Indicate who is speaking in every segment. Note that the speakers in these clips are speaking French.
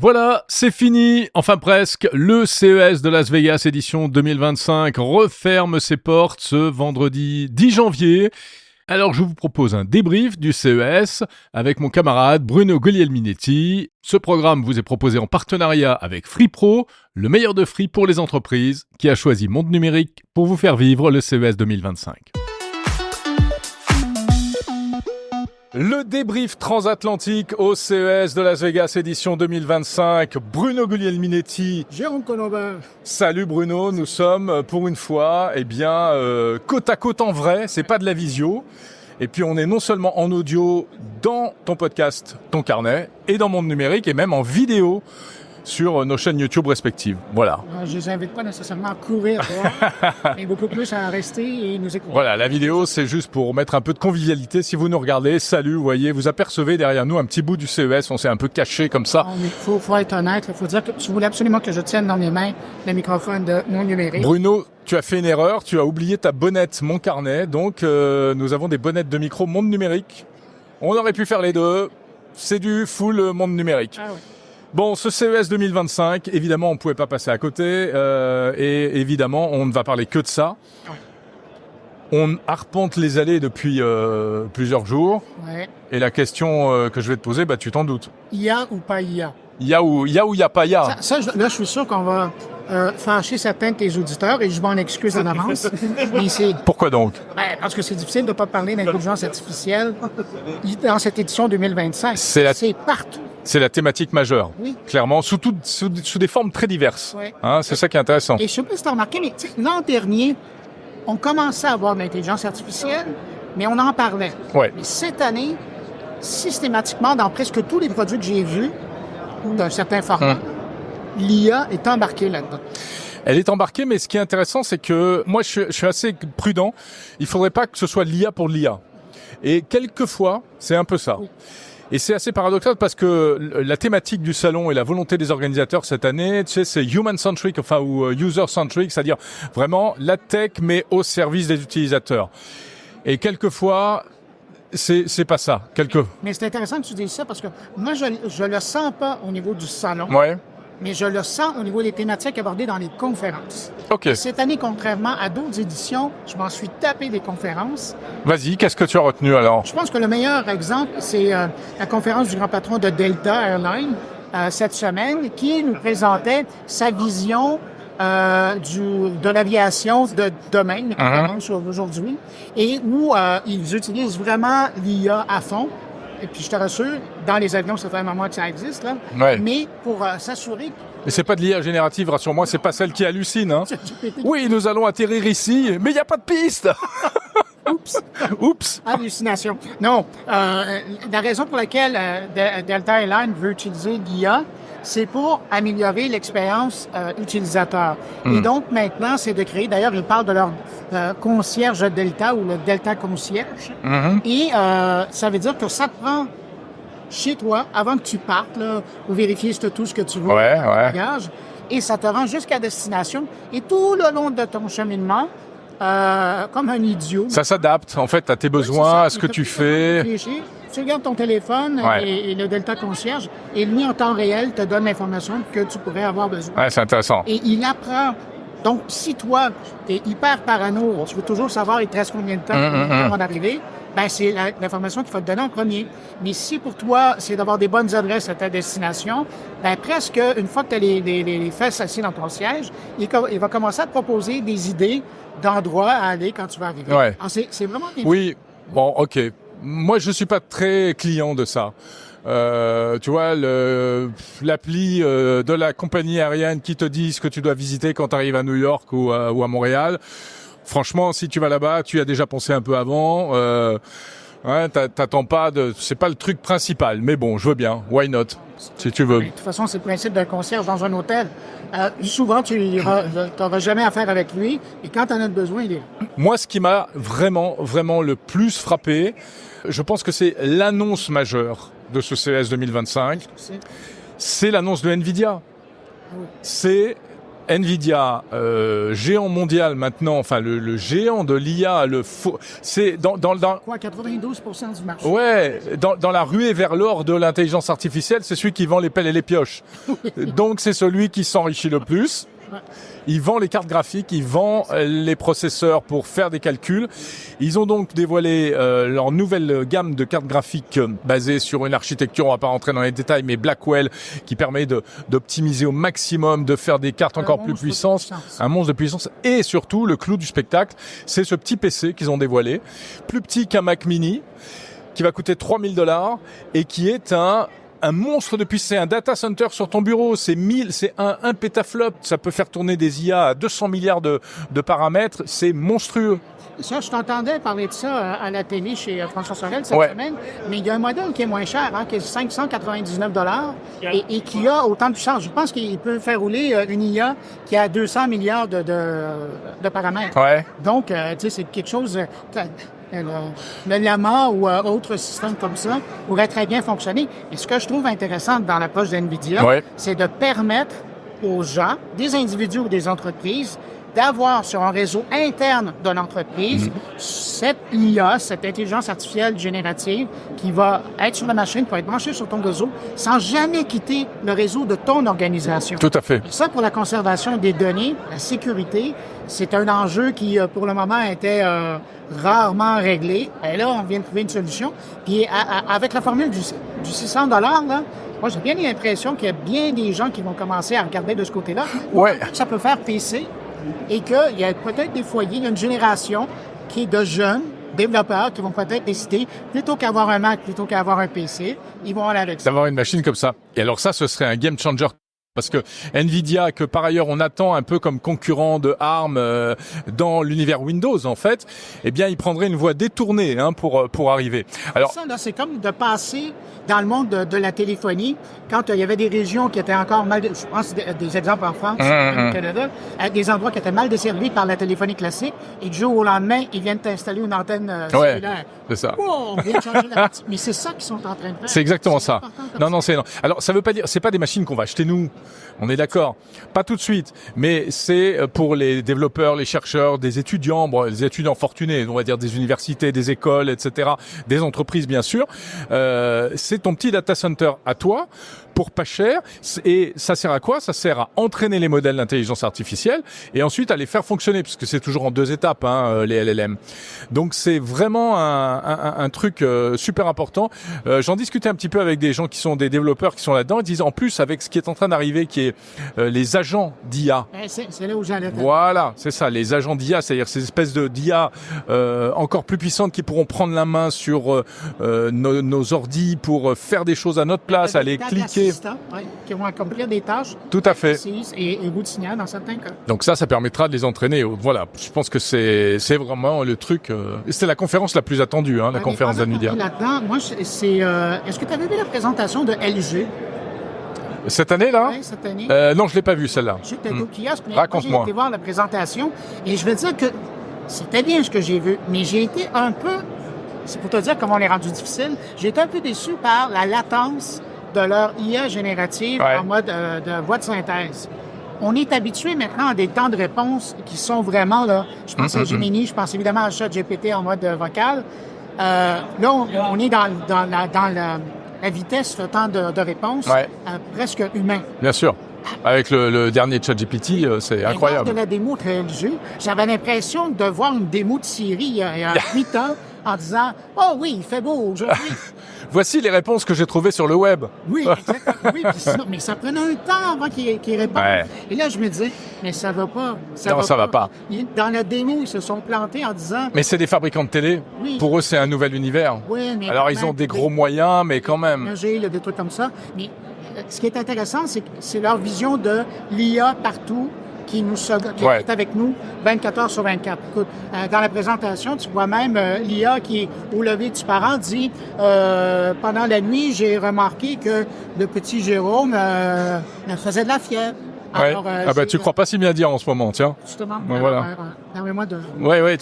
Speaker 1: Voilà, c'est fini, enfin presque. Le CES de Las Vegas édition 2025 referme ses portes ce vendredi 10 janvier. Alors je vous propose un débrief du CES avec mon camarade Bruno Guglielminetti. Ce programme vous est proposé en partenariat avec FreePro, le meilleur de Free pour les entreprises, qui a choisi Monde Numérique pour vous faire vivre le CES 2025. Le débrief transatlantique au CES de Las Vegas édition 2025. Bruno Guglielminetti.
Speaker 2: Jérôme Colombin.
Speaker 1: Salut Bruno, nous sommes pour une fois, côte à côte en vrai, c'est pas de la visio. Et puis on est non seulement en audio dans ton podcast, ton carnet, et dans Monde Numérique, et même en vidéo sur nos chaînes YouTube respectives. Voilà.
Speaker 2: Je les invite pas nécessairement à courir, mais beaucoup plus à rester et nous écouter.
Speaker 1: Voilà, la vidéo, c'est juste pour mettre un peu de convivialité. Si vous nous regardez, salut, vous voyez, vous apercevez derrière nous un petit bout du CES, on s'est un peu caché comme ça.
Speaker 2: Il faut être honnête, il faut dire que tu voulais absolument que je tienne dans mes mains le microphone de Monde Numérique.
Speaker 1: Bruno, tu as fait une erreur, tu as oublié ta bonnette Mon Carnet, donc nous avons des bonnettes de micro Monde Numérique. On aurait pu faire les deux, c'est du full Monde Numérique.
Speaker 2: Ah oui.
Speaker 1: Bon, ce CES 2025, évidemment, on ne pouvait pas passer à côté, et évidemment, on ne va parler que de ça.
Speaker 2: Ouais.
Speaker 1: On arpente les allées depuis plusieurs jours,
Speaker 2: Ouais.
Speaker 1: et la question que je vais te poser, tu t'en doutes.
Speaker 2: IA ou pas IA?
Speaker 1: Il y a ou il y a pas il y a.
Speaker 2: Là, je suis sûr qu'on va fâcher certains de tes auditeurs et je m'en excuse en avance. Mais
Speaker 1: Pourquoi donc?
Speaker 2: parce que c'est difficile de ne pas parler d'intelligence artificielle dans cette édition 2025. C'est partout.
Speaker 1: C'est la thématique majeure,
Speaker 2: Oui.
Speaker 1: clairement, sous des formes très diverses.
Speaker 2: Oui.
Speaker 1: C'est ça qui est intéressant.
Speaker 2: Et je ne sais pas si tu as remarqué, mais l'an dernier, on commençait à avoir de l'intelligence artificielle, mais on en parlait.
Speaker 1: Ouais.
Speaker 2: Mais cette année, systématiquement, dans presque tous les produits que j'ai vus, d'un certain format, l'IA est embarquée là-dedans.
Speaker 1: Elle est embarquée, mais ce qui est intéressant, c'est que moi, je suis assez prudent. Il faudrait pas que ce soit l'IA pour l'IA. Et quelquefois, c'est un peu ça. Oui. Et c'est assez paradoxal parce que la thématique du salon et la volonté des organisateurs cette année, tu sais, c'est human-centric, ou user-centric, c'est-à-dire vraiment la tech, mais au service des utilisateurs. Et quelquefois, c'est pas ça.
Speaker 2: Mais c'est intéressant que tu dises ça parce que moi, je le sens pas au niveau du salon.
Speaker 1: Ouais.
Speaker 2: Mais je le sens au niveau des thématiques abordées dans les conférences.
Speaker 1: OK.
Speaker 2: Cette année, contrairement à d'autres éditions, je m'en suis tapé des conférences.
Speaker 1: Vas-y, qu'est-ce que tu as retenu alors?
Speaker 2: Je pense que le meilleur exemple, c'est la conférence du grand patron de Delta Airlines cette semaine, qui nous présentait sa vision de l'aviation de demain, mais qui commence aujourd'hui, et où ils utilisent vraiment l'IA à fond. Et puis, je te rassure, dans les avions, ça fait un moment que ça existe, là.
Speaker 1: Ouais.
Speaker 2: Mais pour s'assurer...
Speaker 1: Mais c'est pas de l'IA générative, rassure-moi, c'est pas celle qui hallucine, hein. Oui, nous allons atterrir ici, mais il n'y a pas de piste. Oups.
Speaker 2: Hallucination. Non, la raison pour laquelle Delta Airlines veut utiliser l'IA, c'est pour améliorer l'expérience utilisateur. Et donc, maintenant, c'est de créer... D'ailleurs, ils parlent de leur concierge Delta ou le Delta Concierge. Et ça veut dire que ça te prend chez toi, avant que tu partes, là, pour vérifier si tu as tout ce que tu veux.
Speaker 1: Ouais.
Speaker 2: Bagage, et ça te rend jusqu'à destination. Et tout le long de ton cheminement, comme un idiot...
Speaker 1: Ça s'adapte, en fait, à tes besoins, à ce que tu fais.
Speaker 2: Tu regardes ton téléphone et le Delta Concierge, et lui, en temps réel, te donne l'information que tu pourrais avoir besoin.
Speaker 1: Ouais, c'est intéressant.
Speaker 2: Et il apprend. Donc, si toi, tu es hyper parano, tu veux toujours savoir il te reste combien de temps avant d'arriver, c'est l'information qu'il faut te donner en premier. Mais si pour toi, c'est d'avoir des bonnes adresses à ta destination, presque, une fois que tu as les fesses assis dans ton siège, il va commencer à te proposer des idées d'endroits à aller quand tu vas arriver.
Speaker 1: Ouais.
Speaker 2: Alors, c'est vraiment...
Speaker 1: Oui, bon, OK. Moi, je suis pas très client de ça. Tu vois, l'appli de la compagnie aérienne qui te dit ce que tu dois visiter quand tu arrives à New York ou à Montréal. Franchement, si tu vas là-bas, tu y as déjà pensé un peu avant. T'attends pas c'est pas le truc principal. Mais bon, je veux bien. Why not? Si tu veux.
Speaker 2: De toute façon, c'est le principe d'un concierge dans un hôtel. Souvent, tu n'auras jamais affaire avec lui. Et quand tu en as besoin, il est là.
Speaker 1: Moi, ce qui m'a vraiment, vraiment le plus frappé, je pense que c'est l'annonce majeure de ce CES 2025. C'est l'annonce de NVIDIA.
Speaker 2: Oui.
Speaker 1: C'est Nvidia, géant mondial maintenant, enfin le géant de l'IA, c'est dans
Speaker 2: Quoi, 92% du marché.
Speaker 1: ouais, dans la ruée vers l'or de l'intelligence artificielle, c'est celui qui vend les pelles et les pioches. Donc c'est celui qui s'enrichit le plus. Il vend les cartes graphiques, il vend les processeurs pour faire des calculs. Ils ont donc dévoilé leur nouvelle gamme de cartes graphiques basée sur une architecture, on va pas rentrer dans les détails, mais Blackwell, qui permet d'optimiser au maximum, de faire des cartes encore plus puissantes, un monstre de puissance. Et surtout, le clou du spectacle, c'est ce petit PC qu'ils ont dévoilé, plus petit qu'un Mac mini, qui va coûter $3,000 et qui est un monstre de puissance, c'est un data center sur ton bureau, c'est un pétaflop, ça peut faire tourner des IA à 200 milliards de paramètres, c'est monstrueux.
Speaker 2: Ça, je t'entendais parler de ça à la télé chez François Sorel cette semaine, mais il y a un modèle qui est moins cher, qui est $599 et qui a autant de puissance. Je pense qu'il peut faire rouler une IA qui a 200 milliards de paramètres.
Speaker 1: Ouais.
Speaker 2: Donc, tu sais, c'est quelque chose... le Llama ou autre système comme ça pourrait très bien fonctionner. Et ce que je trouve intéressant dans l'approche d'NVIDIA, c'est de permettre aux gens, des individus ou des entreprises, d'avoir sur un réseau interne de l'entreprise cette IA, cette intelligence artificielle générative qui va être sur la machine, qui va être branchée sur ton réseau sans jamais quitter le réseau de ton organisation.
Speaker 1: Tout à fait.
Speaker 2: Et ça, pour la conservation des données, la sécurité, c'est un enjeu qui, pour le moment, était rarement réglé. Et là, on vient de trouver une solution. Puis avec la formule du $600, là, moi, j'ai bien l'impression qu'il y a bien des gens qui vont commencer à regarder de ce côté-là.
Speaker 1: Ouais.
Speaker 2: Ça peut faire PC et qu'il y a peut-être des foyers, il y a une génération qui est de jeunes développeurs qui vont peut-être décider, plutôt qu'avoir un Mac, plutôt qu'avoir un PC, ils vont aller avec ça.
Speaker 1: D'avoir une machine comme ça. Et alors ça, ce serait un game changer. Parce que Nvidia, que par ailleurs on attend un peu comme concurrent de ARM dans l'univers Windows en fait, eh bien il prendrait une voie détournée pour arriver. Alors
Speaker 2: ça là, c'est comme de passer dans le monde de la téléphonie quand il y avait des régions qui étaient encore mal, je pense des exemples en France, au Canada, des endroits qui étaient mal desservis par la téléphonie classique, et du jour au lendemain ils viennent t'installer une antenne cellulaire.
Speaker 1: C'est ça.
Speaker 2: Wow, on vient de changer la partie. Mais c'est ça qu'ils sont en train de faire.
Speaker 1: C'est exactement ça. Non, c'est non. Alors ça veut pas dire, c'est pas des machines qu'on va acheter nous. On est d'accord. Pas tout de suite, mais c'est pour les développeurs, les chercheurs, des étudiants, des étudiants fortunés, on va dire des universités, des écoles, etc., des entreprises bien sûr. C'est ton petit data center à toi pour pas cher. Et ça sert à quoi? Ça sert à entraîner les modèles d'intelligence artificielle et ensuite à les faire fonctionner, puisque c'est toujours en 2 étapes, les LLM. Donc c'est vraiment un truc super important. J'en discutais un petit peu avec des gens qui sont des développeurs qui sont là-dedans. Ils disent en plus avec ce qui est en train d'arriver, qui est les agents d'IA.
Speaker 2: C'est là où j'allais.
Speaker 1: Voilà, c'est ça, les agents d'IA, c'est-à-dire ces espèces d'IA encore plus puissantes qui pourront prendre la main sur nos ordis pour faire des choses à notre place, aller cliquer.
Speaker 2: Qui vont accomplir des tâches.
Speaker 1: Tout à fait.
Speaker 2: Et bout de signal dans certains cas.
Speaker 1: Donc ça permettra de les entraîner. Voilà, je pense que c'est vraiment le truc. C'était la conférence la plus attendue, la conférence d'NVIDIA.
Speaker 2: Là-dedans, moi, est-ce que tu avais vu la présentation de LG?
Speaker 1: Cette année, là?
Speaker 2: Oui, cette année.
Speaker 1: Non, je l'ai pas vue, celle-là.
Speaker 2: Je sais que tu étais au kiosque, mais
Speaker 1: raconte-moi.
Speaker 2: J'ai été voir la présentation et je veux dire que c'était bien ce que j'ai vu, mais j'ai été un peu, c'est pour te dire comment on est rendu difficile, j'ai été un peu déçu par la latence de leur IA générative en mode de voix de synthèse. On est habitué maintenant à des temps de réponse qui sont vraiment là. Je pense à Gemini, je pense évidemment à ChatGPT en mode vocal. Là, on est dans la vitesse, le temps de réponse presque humain.
Speaker 1: Bien sûr. Avec le dernier ChatGPT, c'est incroyable.
Speaker 2: Lors de la démo très LG, j'avais l'impression de voir une démo de Siri il y a 8 ans en disant « Oh oui, il fait beau aujourd'hui ».
Speaker 1: Voici les réponses que j'ai trouvées sur le web.
Speaker 2: Oui, exactement. Oui, mais ça prenait un temps avant qu'il réponde. Ouais. Et là, je me disais, mais ça va pas. Ça va pas. Dans la démo, ils se sont plantés en disant...
Speaker 1: Mais c'est des fabricants de télé. Oui. Pour eux, c'est un nouvel univers.
Speaker 2: Oui, mais
Speaker 1: alors, ils ont des gros moyens, mais quand même.
Speaker 2: Il y a des trucs comme ça. Mais ce qui est intéressant, c'est leur vision de l'IA partout qui est avec nous 24 heures sur 24. Écoute, dans la présentation, tu vois même l'IA qui, au lever du parent, dit pendant la nuit, j'ai remarqué que le petit Jérôme faisait de la fièvre.
Speaker 1: Ouais. Ah bah tu crois pas si bien dire en ce moment, tiens.
Speaker 2: Justement.
Speaker 1: Ouais, voilà.
Speaker 2: Permets-moi de...
Speaker 1: Ouais.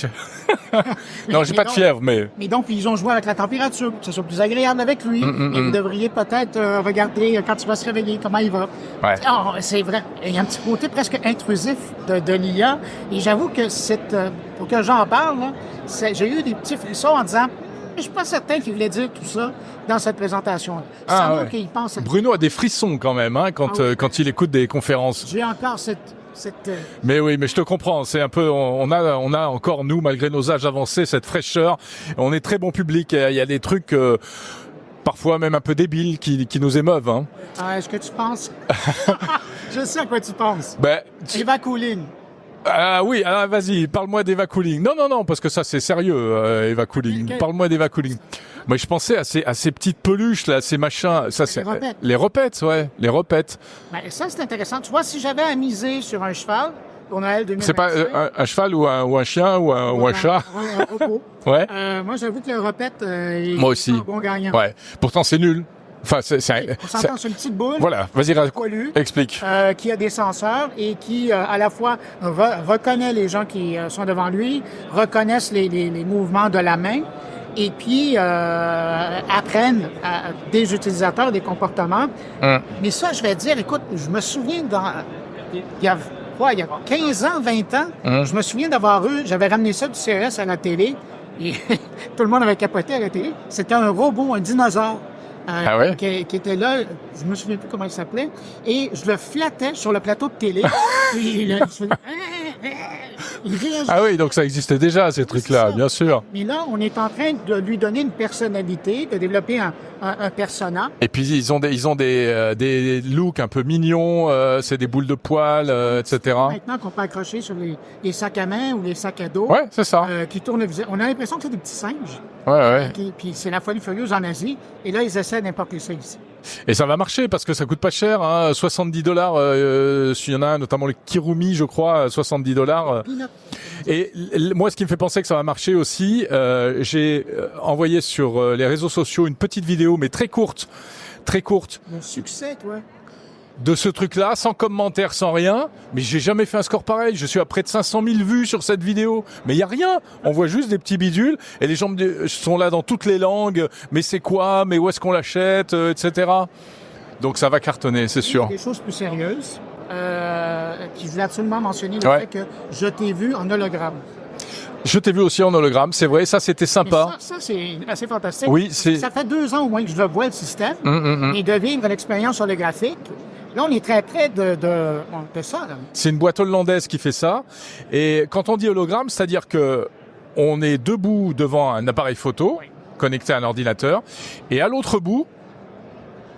Speaker 1: Non, j'ai pas de fièvre, mais...
Speaker 2: Mais donc, ils ont joué avec la température, que ce soit plus agréable avec lui. Et vous devriez peut-être regarder quand il va se réveiller, comment il va.
Speaker 1: Ouais.
Speaker 2: Oh, c'est vrai. Il y a un petit côté presque intrusif de l'IA. Et j'avoue que pour que j'en parle, là, j'ai eu des petits frissons en disant, je suis pas certain qu'il voulait dire tout ça dans cette présentation-là.
Speaker 1: Ah,
Speaker 2: ouais.
Speaker 1: ouais.
Speaker 2: Qu'il pense...
Speaker 1: Bruno a des frissons quand même, hein, quand il écoute des conférences.
Speaker 2: J'ai encore cette...
Speaker 1: Mais oui, mais je te comprends. C'est un peu, on a encore nous, malgré nos âges avancés, cette fraîcheur. On est très bon public. Il y a des trucs parfois même un peu débiles qui nous émeuvent. Hein.
Speaker 2: Ah, est-ce que tu penses? Je sais à quoi tu penses. Eva Cooling.
Speaker 1: Ah oui, alors vas-y, parle-moi d'Eva Cooling. Non, parce que ça c'est sérieux, Eva Cooling. Okay. Parle-moi d'Eva Cooling. Moi, je pensais à ces petites peluches là, ces machins. Ça, c'est les repettes, ouais, les repettes.
Speaker 2: Ben, ça c'est intéressant. Tu vois, si j'avais à miser sur un cheval pour Noël 2025...
Speaker 1: C'est pas un cheval ou un chien ou un chat.
Speaker 2: Un robot.
Speaker 1: Ouais.
Speaker 2: Moi, j'avoue que les repettes est
Speaker 1: moi aussi.
Speaker 2: Un bon gagnant.
Speaker 1: Ouais. Pourtant, c'est nul. Enfin,
Speaker 2: on s'entend sur une petite boule.
Speaker 1: Voilà, vas-y, explique.
Speaker 2: Qui a des senseurs et qui, à la fois, reconnaît les gens qui sont devant lui, reconnaissent les mouvements de la main et puis apprennent des utilisateurs des comportements. Mais ça, je vais dire, écoute, je me souviens il y a 15 ans, 20 ans, je me souviens j'avais ramené ça du CES à la télé et tout le monde avait capoté à la télé. C'était un robot, un dinosaure. Qui était là, je me souviens plus comment il s'appelait, et je le flattais sur le plateau de télé.
Speaker 1: Ah oui, donc ça existait déjà, ces trucs-là, bien sûr.
Speaker 2: Mais là, on est en train de lui donner une personnalité, de développer un persona.
Speaker 1: Et puis ils ont des looks un peu mignons, c'est des boules de poils, etc.
Speaker 2: Maintenant qu'on peut accrocher sur les sacs à main ou les sacs à dos.
Speaker 1: Ouais, c'est ça.
Speaker 2: Qui tournent le visage. On a l'impression que c'est des petits singes.
Speaker 1: Ouais.
Speaker 2: Puis c'est la folie furieuse en Asie. Et là, ils essaient d'importer ça ici.
Speaker 1: Et ça va marcher parce que ça coûte pas cher, hein, $70. Il y en a un, notamment le Kirumi, je crois, $70. Et moi, ce qui me fait penser que ça va marcher aussi, j'ai envoyé sur les réseaux sociaux une petite vidéo, mais très courte.
Speaker 2: Mon succès, toi.
Speaker 1: De ce truc-là, sans commentaire, sans rien. Mais j'ai jamais fait un score pareil. Je suis à près de 500 000 vues sur cette vidéo. Mais il y a rien. On voit juste des petits bidules. Et les gens sont là dans toutes les langues. Mais c'est quoi? Mais où est-ce qu'on l'achète? Etc. Donc ça va cartonner, c'est sûr.
Speaker 2: Des choses plus sérieuses. Qui voulait absolument mentionner le fait que je t'ai vu en hologramme.
Speaker 1: Je t'ai vu aussi en hologramme, c'est vrai, ça c'était sympa.
Speaker 2: Ça c'est assez fantastique.
Speaker 1: Oui,
Speaker 2: ça fait 2 ans au moins que je le vois le système et de vivre l'expérience holographique. Là, on est très près de ça. Là.
Speaker 1: C'est une boîte hollandaise qui fait ça. Et quand on dit hologramme, c'est-à-dire que on est debout devant un appareil photo connecté à un ordinateur et à l'autre bout,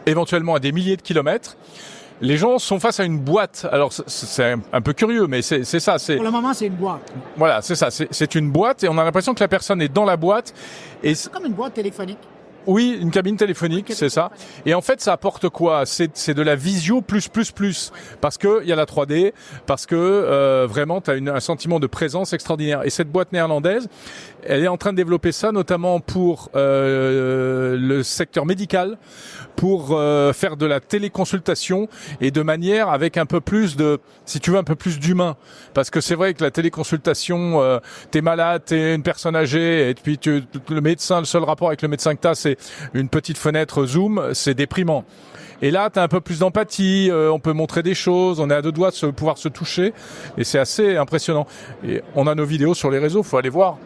Speaker 1: éventuellement à des milliers de kilomètres, les gens sont face à une boîte. Alors, c'est un peu curieux, mais c'est ça.
Speaker 2: Pour le moment, c'est une boîte.
Speaker 1: Voilà, c'est ça. C'est une boîte et on a l'impression que la personne est dans la boîte. Et
Speaker 2: c'est comme une boîte téléphonique.
Speaker 1: Oui, une cabine téléphonique, c'est ça. Et en fait, ça apporte quoi? C'est de la visio plus. Parce que il y a la 3D, parce que vraiment, tu as un sentiment de présence extraordinaire. Et cette boîte néerlandaise, elle est en train de développer ça, notamment pour le secteur médical, pour faire de la téléconsultation et de manière avec un peu plus si tu veux, un peu plus d'humain. Parce que c'est vrai que la téléconsultation, t'es malade, t'es une personne âgée, et puis le médecin, le seul rapport avec le médecin que t'as, c'est une petite fenêtre Zoom, c'est déprimant. Et là, t'as un peu plus d'empathie, on peut montrer des choses, on est à 2 doigts de pouvoir se toucher, et c'est assez impressionnant. Et on a nos vidéos sur les réseaux, faut aller voir.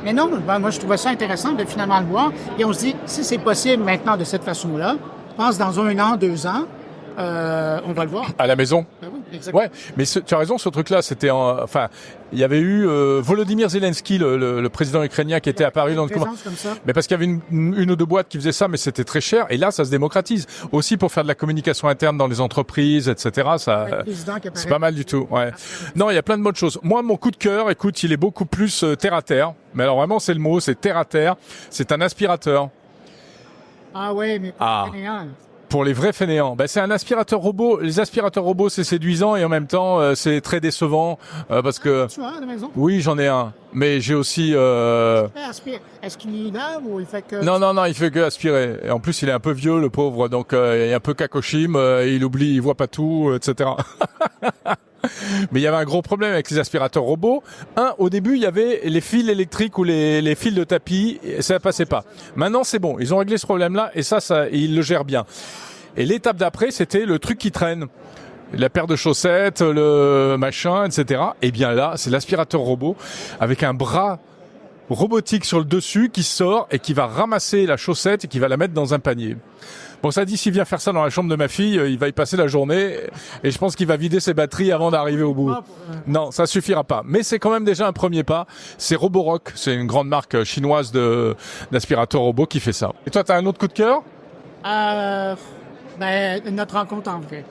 Speaker 2: Mais non, moi je trouvais ça intéressant de finalement le voir, et on se dit, si c'est possible maintenant de cette façon-là, je pense dans 1 an, 2 ans, on va le voir.
Speaker 1: À la maison.
Speaker 2: Oui, exactement.
Speaker 1: Ouais, mais tu as raison, ce truc-là, c'était il y avait eu Volodymyr Zelensky, le président ukrainien, qui était apparu dans le
Speaker 2: comme ça.
Speaker 1: Mais parce qu'il y avait une ou 2 boîtes qui faisaient ça, mais c'était très cher. Et là, ça se démocratise aussi pour faire de la communication interne dans les entreprises, etc. Ça, c'est pas mal du tout. Ouais. Non, il y a plein de bonnes choses. Moi, mon coup de cœur, écoute, il est beaucoup plus terre à terre. Mais alors vraiment, c'est le mot, c'est terre à terre. C'est un aspirateur.
Speaker 2: Ah ouais, mais
Speaker 1: Pour les vrais fainéants, c'est un aspirateur robot. Les aspirateurs robots, c'est séduisant et en même temps, c'est très décevant parce que.
Speaker 2: Tu as à la maison?
Speaker 1: Oui, j'en ai un, mais j'ai aussi.
Speaker 2: Est-ce qu'il lave ou il fait que?
Speaker 1: Non, il fait que aspirer. Et en plus, il est un peu vieux, le pauvre, donc il est un peu kakoshim, il oublie, il voit pas tout, etc. Mais il y avait un gros problème avec les aspirateurs robots. Au début, il y avait les fils électriques ou les fils de tapis, et ça passait pas. Maintenant, c'est bon. Ils ont réglé ce problème-là, et ça, ils le gèrent bien. Et l'étape d'après, c'était le truc qui traîne. La paire de chaussettes, le machin, etc. Et bien là, c'est l'aspirateur robot avec un bras robotique sur le dessus qui sort et qui va ramasser la chaussette et qui va la mettre dans un panier. Bon, ça dit, s'il vient faire ça dans la chambre de ma fille, il va y passer la journée et je pense qu'il va vider ses batteries avant d'arriver au bout. Non, ça suffira pas. Mais c'est quand même déjà un premier pas. C'est Roborock, c'est une grande marque chinoise d'aspirateur robot qui fait ça. Et toi, t'as un autre coup de cœur?
Speaker 2: Notre rencontre en vrai.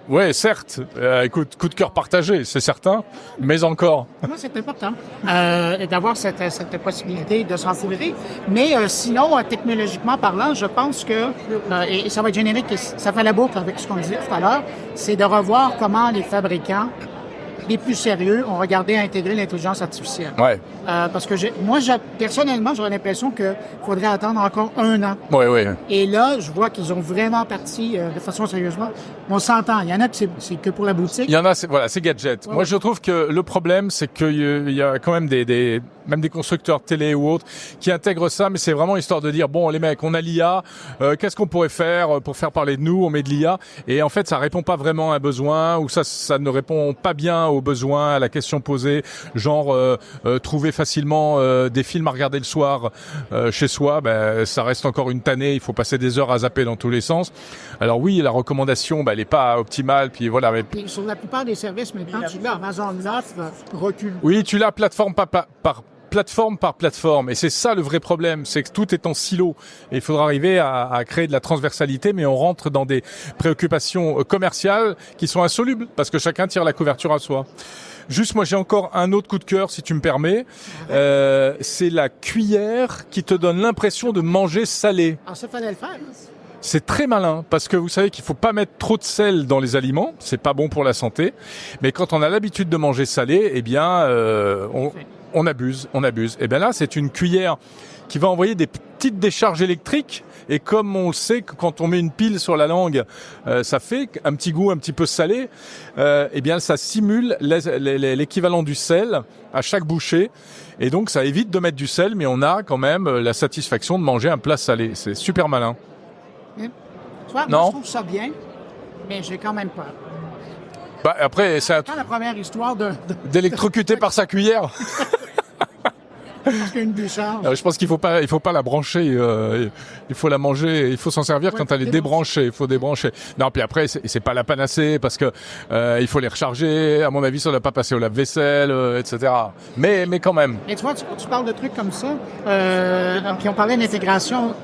Speaker 1: Ouais, certes. Écoute, coup de cœur partagé, c'est certain, mais encore.
Speaker 2: Moi, c'est important d'avoir cette possibilité de s'en fourrer. Mais sinon, technologiquement parlant, je pense que, et ça va être générique, ça fait la boucle avec ce qu'on disait tout à l'heure, c'est de revoir comment les fabricants les plus sérieux ont regardé à intégrer l'intelligence artificielle.
Speaker 1: Ouais.
Speaker 2: Parce que personnellement, j'aurais l'impression qu'il faudrait attendre encore 1 an.
Speaker 1: Ouais.
Speaker 2: Et là, je vois qu'ils ont vraiment parti de façon sérieusement. On s'entend. Il y en a que c'est que pour la boutique.
Speaker 1: Il y en a, c'est gadget. Ouais. Moi, je trouve que le problème, c'est qu'il y a quand même même des constructeurs télé ou autres qui intègrent ça, mais c'est vraiment histoire de dire, bon, les mecs, on a l'IA, qu'est-ce qu'on pourrait faire pour faire parler de nous? On met de l'IA. Et en fait, ça répond pas vraiment à un besoin, ou ça ne répond pas bien aux besoins, à la question posée, genre trouver facilement des films à regarder le soir chez soi, ça reste encore une tannée, il faut passer des heures à zapper dans tous les sens. Alors oui, la recommandation, elle est pas optimale, puis voilà. Mais...
Speaker 2: Sur la plupart des services maintenant, tu l'as, Amazon offre recule.
Speaker 1: Oui, tu l'as plateforme par plateforme. Et c'est ça le vrai problème, c'est que tout est en silo. Et il faudra arriver à créer de la transversalité, mais on rentre dans des préoccupations commerciales qui sont insolubles, parce que chacun tire la couverture à soi. Juste, moi, j'ai encore un autre coup de cœur, si tu me permets. C'est la cuillère qui te donne l'impression de manger salé.
Speaker 2: Alors, ça fallait le faire.
Speaker 1: C'est très malin, parce que vous savez qu'il faut pas mettre trop de sel dans les aliments, c'est pas bon pour la santé. Mais quand on a l'habitude de manger salé, eh bien, on abuse. Et bien là, c'est une cuillère qui va envoyer des petites décharges électriques. Et comme on sait que quand on met une pile sur la langue, ça fait un petit goût un petit peu salé, eh bien ça simule l'équivalent du sel à chaque bouchée. Et donc ça évite de mettre du sel, mais on a quand même la satisfaction de manger un plat salé. C'est super malin.
Speaker 2: Tu vois, moi, je trouve ça bien, mais j'ai quand même peur.
Speaker 1: Après, c'est
Speaker 2: la première histoire
Speaker 1: d'électrocuter par sa cuillère.
Speaker 2: Parce qu'il y a une décharge.
Speaker 1: Je pense qu'il faut pas la brancher. Il faut la manger. Il faut s'en servir quand elle est débranchée. Il faut débrancher. Non, puis après, c'est pas la panacée parce que il faut les recharger. À mon avis, ça ne doit pas passer au lave-vaisselle, etc. Mais quand même.
Speaker 2: Et tu vois, tu parles de trucs comme ça. Puis on parlait d'intégration.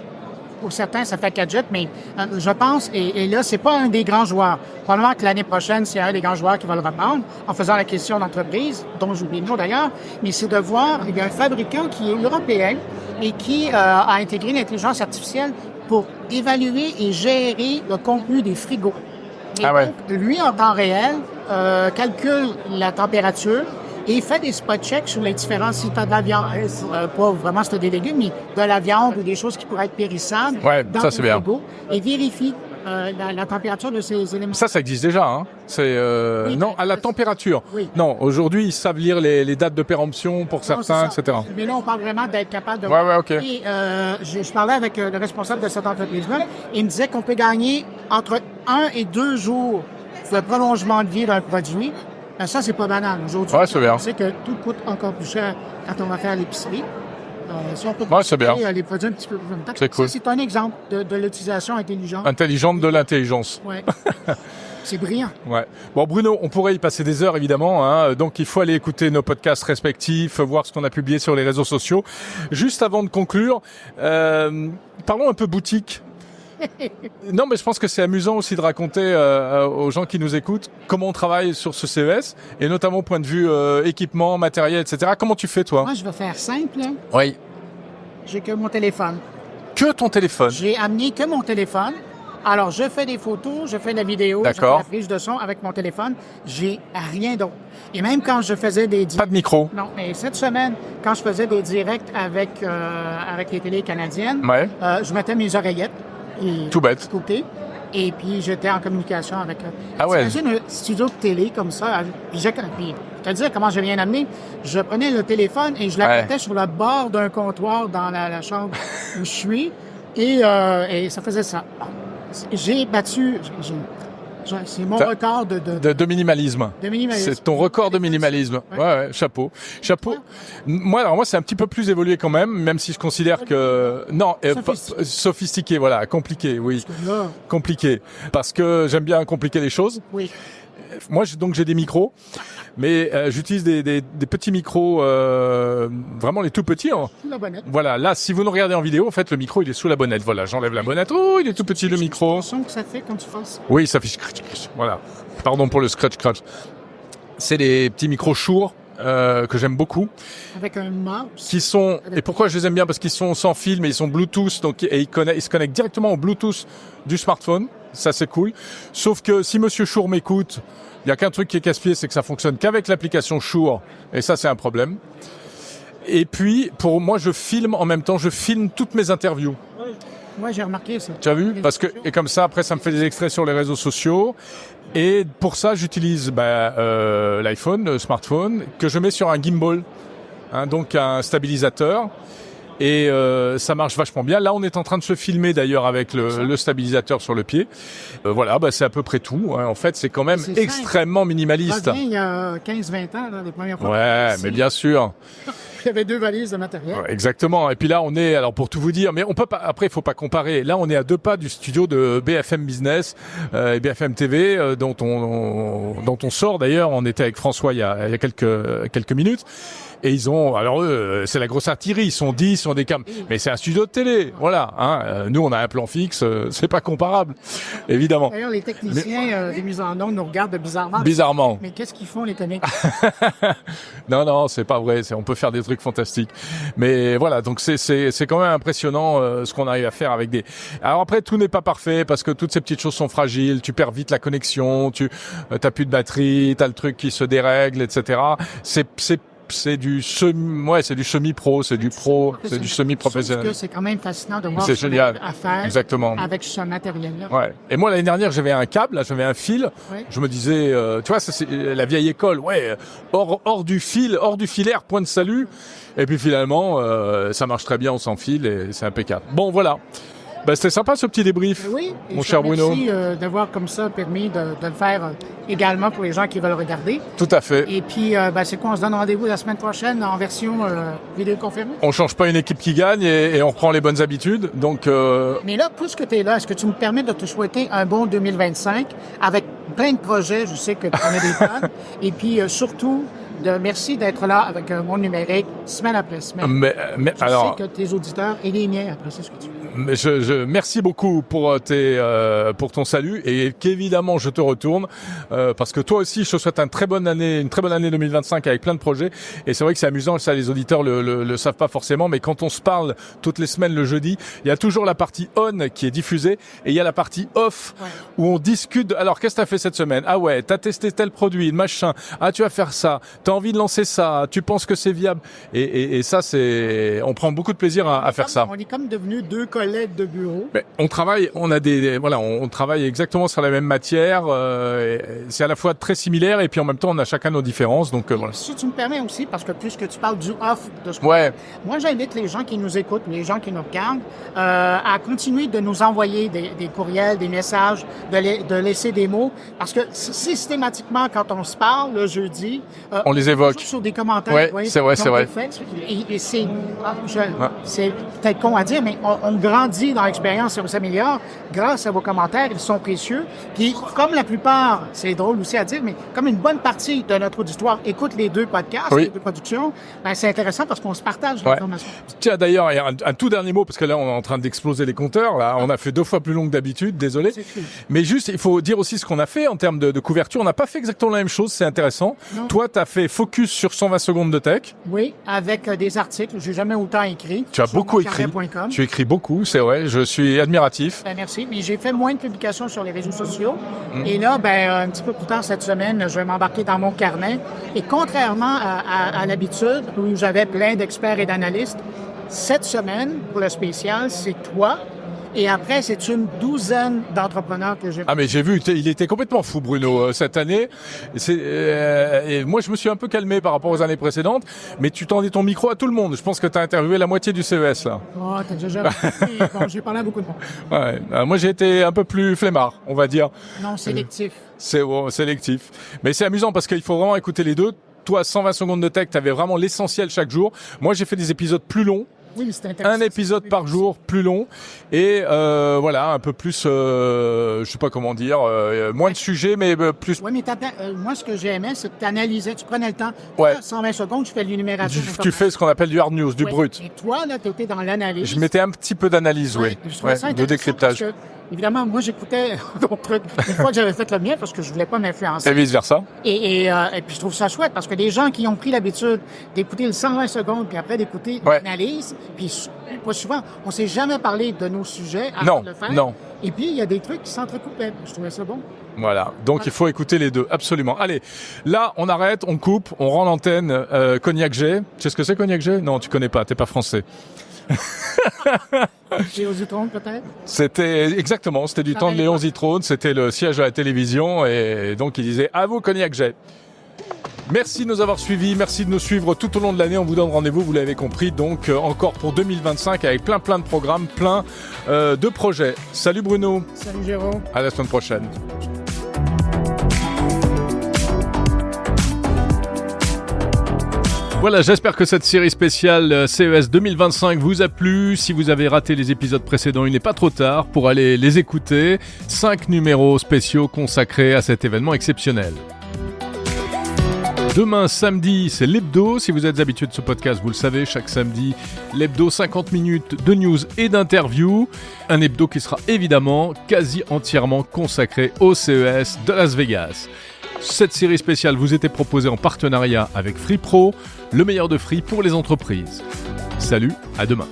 Speaker 2: Pour certains, ça fait gadget, mais je pense, et là, c'est pas un des grands joueurs. Probablement que l'année prochaine, c'est un des grands joueurs qui va le reprendre, en faisant la question d'entreprise, dont j'oublie le nom d'ailleurs, mais c'est de voir, il y a un fabricant qui est européen et qui a intégré l'intelligence artificielle pour évaluer et gérer le contenu des frigos. Et donc, lui, en temps réel, calcule la température, et il fait des spot checks sur les différents sites de la viande. Pas vraiment c'était des légumes, mais de la viande ou des choses qui pourraient être périssables dans le frigo. Et vérifie la température de ces éléments.
Speaker 1: Ça existe déjà, hein. C'est non, à la température.
Speaker 2: Oui.
Speaker 1: Non, aujourd'hui, ils savent lire les dates de péremption pour certains, etc.
Speaker 2: Mais là, on parle vraiment d'être capable de...
Speaker 1: Ouais, OK.
Speaker 2: Et je parlais avec le responsable de cette entreprise-là, et il me disait qu'on peut gagner entre 1 et 2 jours sur le prolongement de vie d'un produit. Ça, c'est pas banal. Aujourd'hui, on sait que tout coûte encore plus cher quand on va faire l'épicerie. Si on peut
Speaker 1: c'est
Speaker 2: les produits un petit peu plus longtemps.
Speaker 1: C'est cool.
Speaker 2: C'est un exemple de l'utilisation intelligente.
Speaker 1: Intelligente de l'intelligence.
Speaker 2: Ouais. C'est brillant.
Speaker 1: Ouais. Bon, Bruno, on pourrait y passer des heures, évidemment, hein. Donc, il faut aller écouter nos podcasts respectifs, voir ce qu'on a publié sur les réseaux sociaux. Juste avant de conclure, parlons un peu boutique. Non, mais je pense que c'est amusant aussi de raconter aux gens qui nous écoutent comment on travaille sur ce CES, et notamment au point de vue équipement, matériel, etc. Comment tu fais, toi?
Speaker 2: Moi, je vais faire simple.
Speaker 1: Oui.
Speaker 2: J'ai que mon téléphone.
Speaker 1: Que ton téléphone?
Speaker 2: J'ai amené que mon téléphone. Alors, je fais des photos, je fais de la vidéo, je fais
Speaker 1: D'accord.
Speaker 2: la prise de son avec mon téléphone. J'ai rien d'autre. Et même quand je faisais des...
Speaker 1: Pas de micro.
Speaker 2: Non, mais cette semaine, quand je faisais des directs avec les télés canadiennes,
Speaker 1: Ouais.
Speaker 2: je mettais mes oreillettes. Et
Speaker 1: Tout bête.
Speaker 2: côté, et puis j'étais en communication avec eux.
Speaker 1: Ah ouais.
Speaker 2: T'imagines un studio de télé comme ça, puis je te disais comment j'ai bien amené. Je prenais le téléphone et je l'apportais sur le bord d'un comptoir dans la chambre où je suis, et ça faisait ça. J'ai battu... c'est mon record
Speaker 1: De minimalisme.
Speaker 2: de minimalisme.
Speaker 1: C'est ton record de minimalisme. Ouais, chapeau. Moi, c'est un petit peu plus évolué quand même si je considère que... Non, sophistiqué, voilà. Compliqué, oui.
Speaker 2: Parce que là,
Speaker 1: Compliqué. Parce que j'aime bien compliquer les choses.
Speaker 2: oui.
Speaker 1: Moi, j'ai des micros, mais j'utilise des petits micros, vraiment les tout petits. Hein.
Speaker 2: Sous la bonnette.
Speaker 1: Voilà, là, si vous nous regardez en vidéo, en fait, le micro, il est sous la bonnette. Voilà, j'enlève la bonnette. Oh, il est tout petit, le micro.
Speaker 2: Le son que ça fait quand tu fasses.
Speaker 1: Oui, ça fait scratch. Voilà. Pardon pour le scratch. C'est des petits micros Shure que j'aime beaucoup,
Speaker 2: Avec un mouse.
Speaker 1: qui sont, et pourquoi je les aime bien, parce qu'ils sont sans fil, mais ils sont Bluetooth, donc et ils se connectent directement au Bluetooth du smartphone. Ça, c'est cool. Sauf que si Monsieur Shure m'écoute, il y a qu'un truc qui est casse-pied, c'est que ça fonctionne qu'avec l'application Shure, et ça, c'est un problème. Et puis, pour moi, je filme en même temps, je filme toutes mes interviews.
Speaker 2: Moi, j'ai remarqué ça.
Speaker 1: Tu as vu? Parce que, et comme ça, après, ça me fait des extraits sur les réseaux sociaux. Et pour ça, j'utilise l'iPhone, le smartphone, que je mets sur un gimbal, hein, donc un stabilisateur. Et ça marche vachement bien. Là, on est en train de se filmer d'ailleurs avec le stabilisateur sur le pied. Voilà, c'est à peu près tout. Hein. En fait, c'est quand même
Speaker 2: C'est
Speaker 1: extrêmement minimaliste.
Speaker 2: Il y a 15-20 ans, là, les premières fois.
Speaker 1: Ouais, mais bien sûr.
Speaker 2: Il y avait 2 valises de matériel.
Speaker 1: Ouais, exactement. Et puis là, on est, alors pour tout vous dire, mais on peut pas, après, il faut pas comparer. Là, on est à 2 pas du studio de BFM Business et BFM TV, dont on sort d'ailleurs. On était avec François il y a quelques minutes. Et ils ont, alors eux, c'est la grosse artillerie, ils sont 10, ils ont des cams. Mais c'est un studio de télé, voilà. Hein. Nous, on a un plan fixe, c'est pas comparable, évidemment.
Speaker 2: D'ailleurs, les techniciens des mises en onde nous regardent bizarrement.
Speaker 1: Bizarrement.
Speaker 2: Mais qu'est-ce qu'ils font, les comiques?
Speaker 1: Non, c'est pas vrai. On peut faire des trucs fantastiques. Mais voilà, donc c'est quand même impressionnant ce qu'on arrive à faire avec des. Alors après, tout n'est pas parfait parce que toutes ces petites choses sont fragiles. Tu perds vite la connexion, t'as plus de batterie, t'as le truc qui se dérègle, etc. C'est du semi-pro, c'est du pro, c'est du semi-professionnel.
Speaker 2: Sauf que c'est quand même fascinant de voir
Speaker 1: C'est génial.
Speaker 2: à faire
Speaker 1: Exactement.
Speaker 2: avec ce matériel-là.
Speaker 1: Ouais. Et moi, l'année dernière, j'avais un câble, là, j'avais un fil.
Speaker 2: Ouais.
Speaker 1: Je me disais, tu vois, ça c'est la vieille école. Ouais, hors du filaire, point de salut. Et puis finalement, ça marche très bien, on sans fil et c'est impeccable. Bon, voilà. C'était sympa ce petit débrief,
Speaker 2: Oui, et
Speaker 1: mon cher Bruno.
Speaker 2: Merci d'avoir comme ça permis de le faire également pour les gens qui veulent regarder.
Speaker 1: Tout à fait.
Speaker 2: Et puis, c'est quoi? On se donne rendez-vous la semaine prochaine en version vidéoconférence?
Speaker 1: On change pas une équipe qui gagne et on reprend les bonnes habitudes. Donc,
Speaker 2: Mais là, puisque tu es là, est-ce que tu me permets de te souhaiter un bon 2025 avec plein de projets? Je sais que tu en as des plans. Et puis, surtout, merci d'être là avec un Monde Numérique semaine après semaine.
Speaker 1: mais
Speaker 2: Je
Speaker 1: alors,
Speaker 2: sais que tes auditeurs et les miens après, c'est ce que tu veux.
Speaker 1: mais merci beaucoup pour ton salut et qu'évidemment je te retourne parce que toi aussi je te souhaite une très bonne année 2025 avec plein de projets et c'est vrai que c'est amusant, ça les auditeurs le savent pas forcément, mais quand on se parle toutes les semaines le jeudi, il y a toujours la partie on qui est diffusée et il y a la partie off où on discute. Alors qu'est-ce que t'as fait cette semaine? Ah ouais, t'as testé tel produit, machin. Ah tu vas faire ça. T'as envie de lancer ça. Tu penses que c'est viable? Et ça on prend beaucoup de plaisir à faire ça.
Speaker 2: On est comme devenus 2 collègues de bureau.
Speaker 1: Mais on travaille, on travaille exactement sur la même matière. C'est à la fois très similaire et puis en même temps on a chacun nos différences. Donc voilà.
Speaker 2: Si tu me permets aussi, parce que puisque tu parles du off de ce moi j'invite les gens qui nous écoutent, les gens qui nous regardent, à continuer de nous envoyer des courriels, des messages, de laisser des mots, parce que systématiquement quand on se parle le jeudi,
Speaker 1: on les évoque
Speaker 2: sur des commentaires.
Speaker 1: Ouais, c'est vrai.
Speaker 2: Et c'est peut-être con à dire, mais on grandit dans l'expérience et on s'améliore grâce à vos commentaires. Ils sont précieux. Puis, comme la plupart, c'est drôle aussi à dire, mais comme une bonne partie de notre auditoire écoute les 2 podcasts, les 2 productions, c'est intéressant parce qu'on se partage l'information.
Speaker 1: Tiens, d'ailleurs, il y a un tout dernier mot, parce que là, on est en train d'exploser les compteurs. Là, on a fait 2 fois plus long que d'habitude, désolé. Mais juste, il faut dire aussi ce qu'on a fait en termes de couverture. On n'a pas fait exactement la même chose, c'est intéressant. Non. Toi, tu as fait fait focus sur 120 secondes de tech.
Speaker 2: Oui, avec des articles. J'ai jamais autant écrit.
Speaker 1: Tu as beaucoup écrit. Tu écris beaucoup, c'est vrai. Je suis admiratif.
Speaker 2: Ben, merci. Mais j'ai fait moins de publications sur les réseaux sociaux. Et là, un petit peu plus tard cette semaine, je vais m'embarquer dans mon carnet. Et contrairement à l'habitude, où j'avais plein d'experts et d'analystes, cette semaine, pour le spécial, c'est toi. Et après, c'est une douzaine d'entrepreneurs que j'ai...
Speaker 1: Ah, mais j'ai vu, il était complètement fou, Bruno, cette année. Et moi, je me suis un peu calmé par rapport aux années précédentes, mais tu tendais ton micro à tout le monde. Je pense que tu as interviewé la moitié du CES, là.
Speaker 2: Oh, t'as déjà... Bon, j'ai parlé à beaucoup de monde.
Speaker 1: Ouais, moi, j'ai été un peu plus flemmard, on va dire.
Speaker 2: Non, sélectif.
Speaker 1: C'est sélectif. Mais c'est amusant parce qu'il faut vraiment écouter les deux. Toi, 120 secondes de tech, tu avais vraiment l'essentiel chaque jour. Moi, j'ai fait des épisodes plus longs.
Speaker 2: Oui, c'est intéressant.
Speaker 1: Un épisode par jour, plus long, et un peu plus, je sais pas comment dire, moins de sujets, mais plus...
Speaker 2: Oui, mais moi, ce que j'aimais, c'est que tu analysais, tu prenais le temps.
Speaker 1: Ouais.
Speaker 2: 120 secondes, tu fais l'énumération.
Speaker 1: Tu fais ce qu'on appelle du hard news, du brut.
Speaker 2: Et toi, là, tu étais dans l'analyse.
Speaker 1: Je mettais un petit peu d'analyse, de décryptage.
Speaker 2: Évidemment, moi, j'écoutais d'autres trucs. Une fois que j'avais fait le mien, parce que je voulais pas m'influencer.
Speaker 1: Et vice-versa.
Speaker 2: Et puis, je trouve ça chouette, parce que les gens qui ont pris l'habitude d'écouter le 120 secondes, puis après d'écouter l'analyse, puis pas souvent, on s'est jamais parlé de nos sujets avant de le faire.
Speaker 1: Non.
Speaker 2: Et puis, il y a des trucs qui s'entrecoupaient. Je trouvais ça bon.
Speaker 1: Voilà. Donc, il faut écouter les deux. Absolument. Allez. Là, on arrête, on coupe, on rend l'antenne, Cognac G. Tu sais ce que c'est, Cognac G? Non, tu connais pas. T'es pas français.
Speaker 2: Léon Zitrone, peut-être?
Speaker 1: C'était du temps de Léon Zitrone, c'était le siège à la télévision, et donc il disait « À vous, Cognac Jet ». Merci de nous avoir suivis, merci de nous suivre tout au long de l'année. On vous donne rendez-vous, vous l'avez compris, donc encore pour 2025 avec plein de programmes, plein de projets. Salut Bruno.
Speaker 2: Salut Jérôme.
Speaker 1: À la semaine prochaine. Voilà, j'espère que cette série spéciale CES 2025 vous a plu. Si vous avez raté les épisodes précédents, il n'est pas trop tard pour aller les écouter. 5 numéros spéciaux consacrés à cet événement exceptionnel. Demain, samedi, c'est l'hebdo. Si vous êtes habitué de ce podcast, vous le savez, chaque samedi, l'hebdo, 50 minutes de news et d'interviews. Un hebdo qui sera évidemment quasi entièrement consacré au CES de Las Vegas. Cette série spéciale vous était proposée en partenariat avec Free Pro, le meilleur de Free pour les entreprises. Salut, à demain.